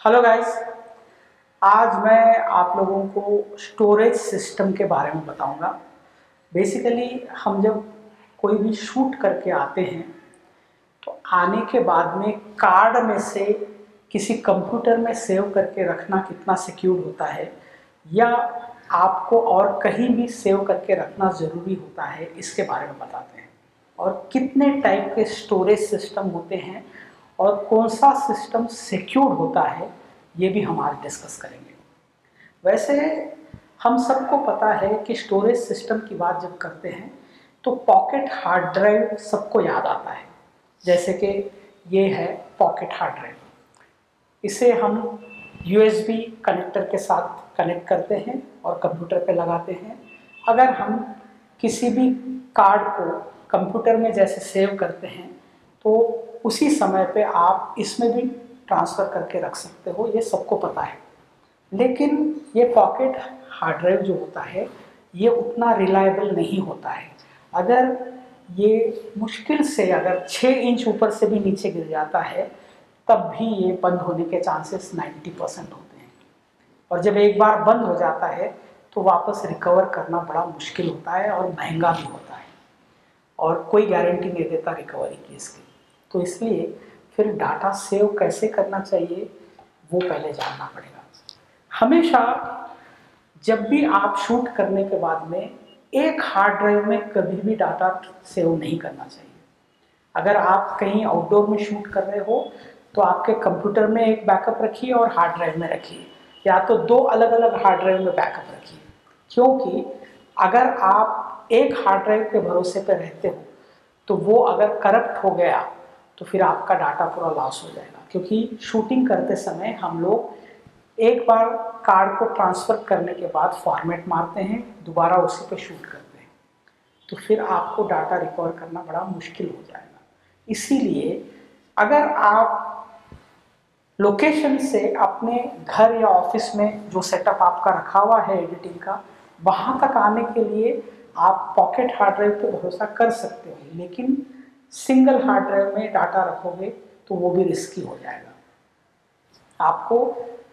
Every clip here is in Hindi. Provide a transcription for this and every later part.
Hello guys. आज मैं आप लोगों को स्टोरेज सिस्टम के बारे में बताऊंगा। बेसिकली हम जब कोई भी शूट करके आते हैं तो आने के बाद में कार्ड में से किसी कंप्यूटर में सेव करके रखना कितना सिक्योर होता है या आपको और कहीं भी सेव करके रखना ज़रूरी होता है, इसके बारे में बताते हैं। और कितने टाइप के स्टोरेज सिस्टम होते हैं और कौन सा सिस्टम सिक्योर होता है, ये भी हम आज डिस्कस करेंगे। वैसे हम सबको पता है कि स्टोरेज सिस्टम की बात जब करते हैं तो पॉकेट हार्ड ड्राइव सबको याद आता है। जैसे कि ये है पॉकेट हार्ड ड्राइव। इसे हम यूएसबी कनेक्टर के साथ कनेक्ट करते हैं और कंप्यूटर पे लगाते हैं। अगर हम किसी भी कार्ड को कंप्यूटर में जैसे सेव करते हैं तो उसी समय पे आप इसमें भी ट्रांसफ़र करके रख सकते हो, ये सबको पता है। लेकिन ये पॉकेट हार्ड ड्राइव जो होता है ये उतना रिलायबल नहीं होता है। अगर ये मुश्किल से अगर 6 इंच ऊपर से भी नीचे गिर जाता है तब भी ये बंद होने के चांसेस 90% होते हैं। और जब एक बार बंद हो जाता है तो वापस रिकवर करना बड़ा मुश्किल होता है और महंगा भी होता है, और कोई गारंटी नहीं देता रिकवरी की इसकी। तो इसलिए फिर डाटा सेव कैसे करना चाहिए वो पहले जानना पड़ेगा। हमेशा जब भी आप शूट करने के बाद में एक हार्ड ड्राइव में कभी भी डाटा सेव नहीं करना चाहिए। अगर आप कहीं आउटडोर में शूट कर रहे हो तो आपके कंप्यूटर में एक बैकअप रखिए और हार्ड ड्राइव में रखिए, या तो दो अलग अलग हार्ड ड्राइव में बैकअप रखिए। क्योंकि अगर आप एक हार्ड ड्राइव के भरोसे पर रहते हो तो वो अगर करप्ट हो गया तो फिर आपका डाटा पूरा लॉस हो जाएगा। क्योंकि शूटिंग करते समय हम लोग एक बार कार्ड को ट्रांसफ़र करने के बाद फॉर्मेट मारते हैं, दोबारा उसी पे शूट करते हैं, तो फिर आपको डाटा रिकवर करना बड़ा मुश्किल हो जाएगा। इसीलिए अगर आप लोकेशन से अपने घर या ऑफिस में जो सेटअप आपका रखा हुआ है एडिटिंग का, वहाँ तक आने के लिए आप पॉकेट हार्ड ड्राइव पे भरोसा कर सकते हो, लेकिन सिंगल हार्ड ड्राइव में डाटा रखोगे तो वो भी रिस्की हो जाएगा। आपको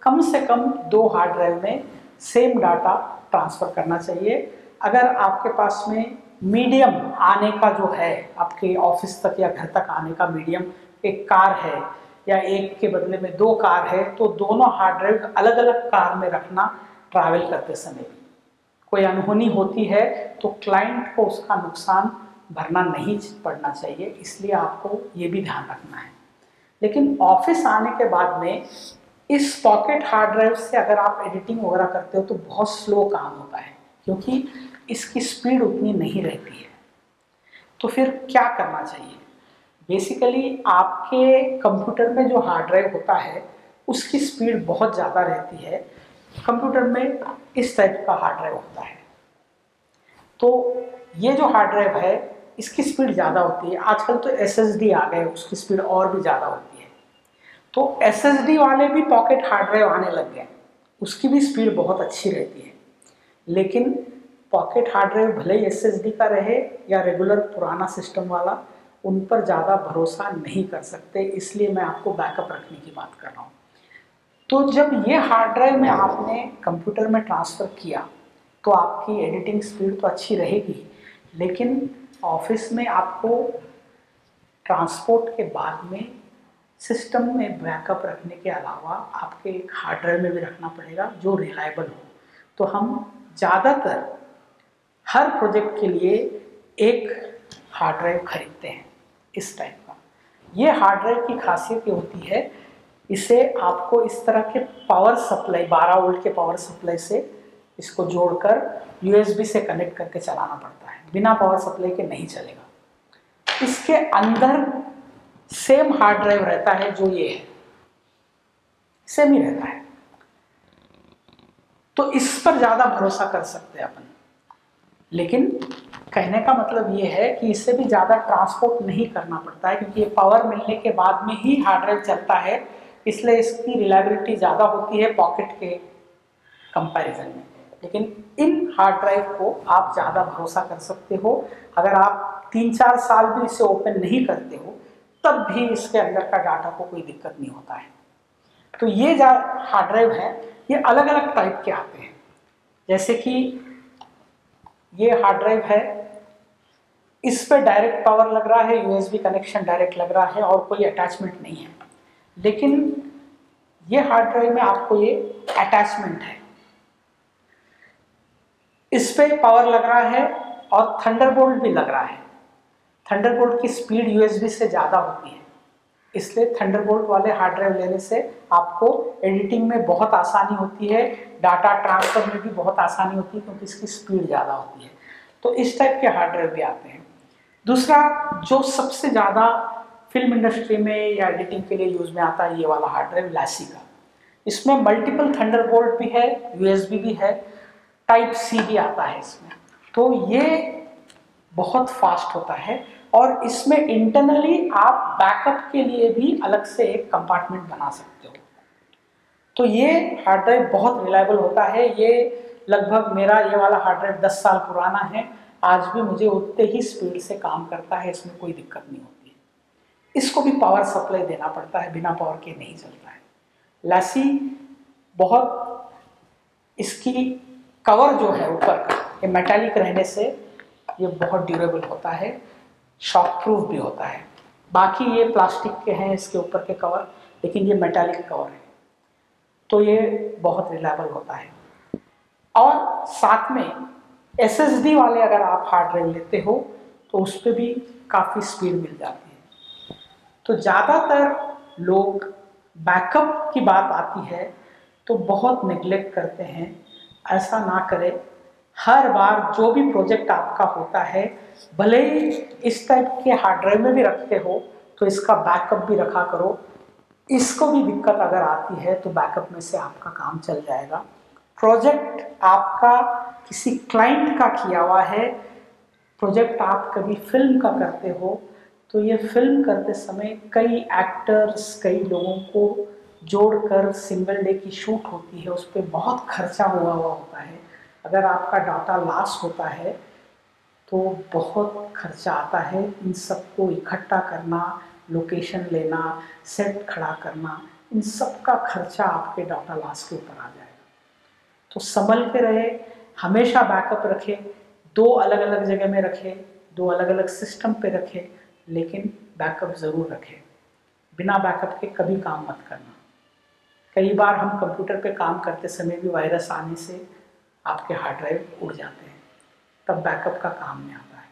कम से कम 2 हार्ड ड्राइव में सेम डाटा ट्रांसफ़र करना चाहिए। अगर आपके पास में मीडियम आने का जो है, आपके ऑफिस तक या घर तक आने का मीडियम एक कार है या एक के बदले में 2 कार है, तो दोनों हार्ड ड्राइव अलग अलग कार में रखना। ट्रैवल करते समय भी कोई अनहोनी होती है तो क्लाइंट को उसका नुकसान भरना नहीं पड़ना चाहिए, इसलिए आपको ये भी ध्यान रखना है। लेकिन ऑफिस आने के बाद में इस पॉकेट हार्ड ड्राइव से अगर आप एडिटिंग वगैरह करते हो तो बहुत स्लो काम होता है, क्योंकि इसकी स्पीड उतनी नहीं रहती है। तो फिर क्या करना चाहिए? बेसिकली आपके कंप्यूटर में जो हार्ड ड्राइव होता है उसकी स्पीड बहुत ज़्यादा रहती है। कंप्यूटर में इस टाइप का हार्ड ड्राइव होता है, तो ये जो हार्ड ड्राइव है इसकी स्पीड ज़्यादा होती है। आजकल तो SSD आ गए, उसकी स्पीड और भी ज़्यादा होती है। तो SSD वाले भी पॉकेट हार्ड ड्राइव आने लग गए, उसकी भी स्पीड बहुत अच्छी रहती है। लेकिन पॉकेट हार्ड ड्राइव भले ही SSD का रहे या रेगुलर पुराना सिस्टम वाला, उन पर ज़्यादा भरोसा नहीं कर सकते, इसलिए मैं आपको बैकअप रखने की बात कर रहा हूँ। तो जब ये हार्ड ड्राइव में आपने कंप्यूटर में ट्रांसफ़र किया तो आपकी एडिटिंग स्पीड तो अच्छी रहेगी, लेकिन ऑफिस में आपको ट्रांसपोर्ट के बाद में सिस्टम में बैकअप रखने के अलावा आपके एक हार्ड ड्राइव में भी रखना पड़ेगा जो रिलायबल हो। तो हम ज़्यादातर हर प्रोजेक्ट के लिए एक हार्ड ड्राइव खरीदते हैं इस टाइप का। ये हार्ड ड्राइव की खासियत ये होती है, इसे आपको इस तरह के पावर सप्लाई 12 वोल्ट के पावर सप्लाई से इसको जोड़कर USB से कनेक्ट करके चलाना पड़ता है, बिना पावर सप्लाई के नहीं चलेगा। इसके अंदर सेम हार्ड ड्राइव रहता है जो ये है, सेम ही रहता है, तो इस पर ज़्यादा भरोसा कर सकते हैं अपन। लेकिन कहने का मतलब ये है कि इससे भी ज़्यादा ट्रांसपोर्ट नहीं करना पड़ता है, क्योंकि ये पावर मिलने के बाद में ही हार्ड ड्राइव चलता है, इसलिए इसकी रिलायबिलिटी ज़्यादा होती है पॉकेट के कंपैरिजन में। लेकिन इन हार्ड ड्राइव को आप ज़्यादा भरोसा कर सकते हो। अगर आप 3-4 साल भी इसे ओपन नहीं करते हो तब भी इसके अंदर का डाटा को कोई दिक्कत नहीं होता है। तो ये जो हार्ड ड्राइव है ये अलग अलग टाइप के आते हैं। जैसे कि ये हार्ड ड्राइव है, इस पे डायरेक्ट पावर लग रहा है, यूएसबी कनेक्शन डायरेक्ट लग रहा है और कोई अटैचमेंट नहीं है। लेकिन ये हार्ड ड्राइव में आपको ये अटैचमेंट है, इस पे पावर लग रहा है और थंडरबोल्ट भी लग रहा है। थंडरबोल्ट की स्पीड यूएसबी से ज़्यादा होती है, इसलिए थंडरबोल्ट वाले हार्ड ड्राइव लेने से आपको एडिटिंग में बहुत आसानी होती है, डाटा ट्रांसफर में भी बहुत आसानी होती है क्योंकि इसकी स्पीड ज़्यादा होती है। तो इस टाइप के हार्ड ड्राइव भी आते हैं। दूसरा जो सबसे ज़्यादा फिल्म इंडस्ट्री में या एडिटिंग के लिए यूज़ में आता है, ये वाला हार्ड ड्राइव लासी का। इसमें मल्टीपल थंडरबोल्ट भी है, यूएसबी भी है, टाइप सी भी आता है इसमें। तो ये बहुत फास्ट होता है और इसमें इंटरनली आप बैकअप के लिए भी अलग से एक कंपार्टमेंट बना सकते हो। तो ये हार्ड ड्राइव बहुत रिलायबल होता है। ये लगभग मेरा ये वाला हार्ड ड्राइव 10 साल पुराना है, आज भी मुझे उतने ही स्पीड से काम करता है, इसमें कोई दिक्कत नहीं होती है। इसको भी पावर सप्लाई देना पड़ता है, बिना पावर के नहीं चलता है। लासी बहुत, इसकी कवर जो है ऊपर का ये मेटालिक रहने से ये बहुत ड्यूरेबल होता है, शॉक प्रूफ भी होता है। बाकी ये प्लास्टिक के हैं इसके ऊपर के कवर, लेकिन ये मेटालिक कवर है, तो ये बहुत रिलायबल होता है। और साथ में एसएसडी वाले अगर आप हार्ड ड्राइव लेते हो तो उस पर भी काफ़ी स्पीड मिल जाती है। तो ज़्यादातर लोग बैकअप की बात आती है तो बहुत नेग्लेक्ट करते हैं। ऐसा ना करें, हर बार जो भी प्रोजेक्ट आपका होता है, भले ही इस टाइप के हार्ड ड्राइव में भी रखते हो तो इसका बैकअप भी रखा करो। इसको भी दिक्कत अगर आती है तो बैकअप में से आपका काम चल जाएगा। प्रोजेक्ट आपका किसी क्लाइंट का किया हुआ है, प्रोजेक्ट आप कभी फिल्म का करते हो तो ये फिल्म करते समय कई एक्टर्स, कई लोगों को जोड़कर सिंगल डे की शूट होती है, उस पर बहुत खर्चा हुआ होता है। अगर आपका डाटा लॉस होता है तो बहुत खर्चा आता है, इन सबको इकट्ठा करना, लोकेशन लेना, सेट खड़ा करना, इन सब का खर्चा आपके डाटा लॉस के ऊपर आ जाएगा। तो संभल के रहे, हमेशा बैकअप रखें, दो अलग अलग जगह में रखें, दो अलग अलग सिस्टम पे रखें, लेकिन बैकअप ज़रूर रखें। बिना बैकअप के कभी काम मत करना। कई बार हम कंप्यूटर पे काम करते समय भी वायरस आने से आपके हार्ड ड्राइव उड़ जाते हैं, तब बैकअप का काम नहीं आता है।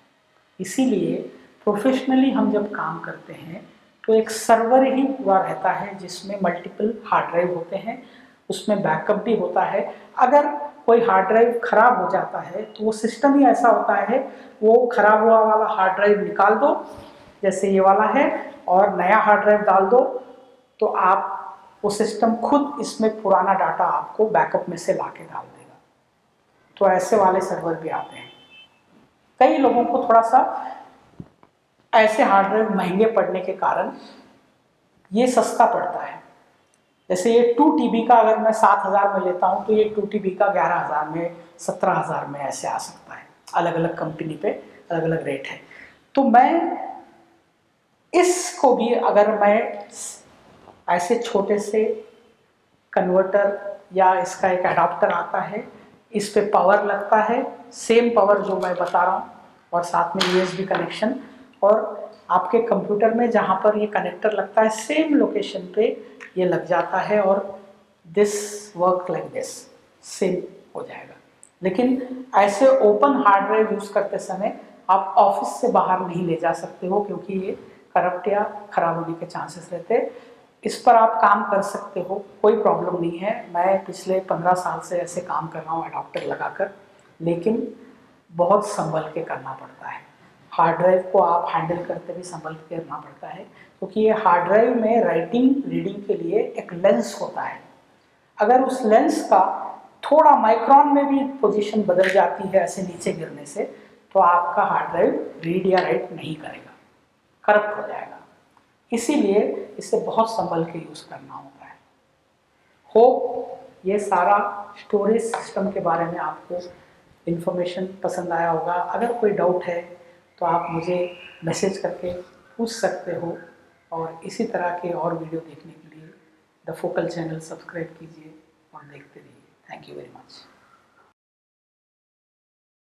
इसीलिए प्रोफेशनली हम जब काम करते हैं तो एक सर्वर ही पूरा रहता है जिसमें मल्टीपल हार्ड ड्राइव होते हैं, उसमें बैकअप भी होता है। अगर कोई हार्ड ड्राइव खराब हो जाता है तो वो सिस्टम ही ऐसा होता है, वो खराब हुआ वाला हार्ड ड्राइव निकाल दो, जैसे ये वाला है, और नया हार्ड ड्राइव डाल दो, तो आप वो सिस्टम खुद इसमें पुराना डाटा आपको बैकअप में से ला के डाल देगा। तो ऐसे वाले सर्वर भी आते हैं। कई लोगों को थोड़ा सा ऐसे हार्ड ड्राइव महंगे पड़ने के कारण ये सस्ता पड़ता है। जैसे ये 2 TB का अगर मैं 7,000 में लेता हूँ तो ये 2 TB का 11,000 में, 17,000 में ऐसे आ सकता है। अलग अलग कंपनी पे अलग अलग रेट है। तो मैं इसको भी, अगर मैं ऐसे छोटे से कन्वर्टर या इसका एक एडाप्टर आता है, इस पे पावर लगता है, सेम पावर जो मैं बता रहा हूँ, और साथ में USB कनेक्शन, और आपके कंप्यूटर में जहाँ पर ये कनेक्टर लगता है सेम लोकेशन पे ये लग जाता है, और this work like this, same हो जाएगा। लेकिन ऐसे ओपन हार्ड ड्राइव यूज़ करते समय आप ऑफिस से बाहर नहीं ले जा सकते हो, क्योंकि ये करप्ट या खराब होने के चांसेस रहते हैं। इस पर आप काम कर सकते हो, कोई प्रॉब्लम नहीं है। मैं पिछले 15 साल से ऐसे काम कर रहा हूँ अडॉप्टर लगाकर, लेकिन बहुत संभल के करना पड़ता है। हार्ड ड्राइव को आप हैंडल करते भी संभल के करना पड़ता है, क्योंकि ये हार्ड ड्राइव में राइटिंग रीडिंग के लिए एक लेंस होता है। अगर उस लेंस का थोड़ा माइक्रोन में भी पोजीशन बदल जाती है ऐसे नीचे गिरने से, तो आपका हार्ड ड्राइव रीड या राइट नहीं करेगा, करप्ट हो जाएगा। इसीलिए इसे बहुत संभल के यूज़ करना होता है। होप ये सारा स्टोरेज सिस्टम के बारे में आपको इन्फॉर्मेशन पसंद आया होगा। अगर कोई डाउट है तो आप मुझे मैसेज करके पूछ सकते हो, और इसी तरह के और वीडियो देखने के लिए द फोकल चैनल सब्सक्राइब कीजिए और देखते रहिए। Thank you very much.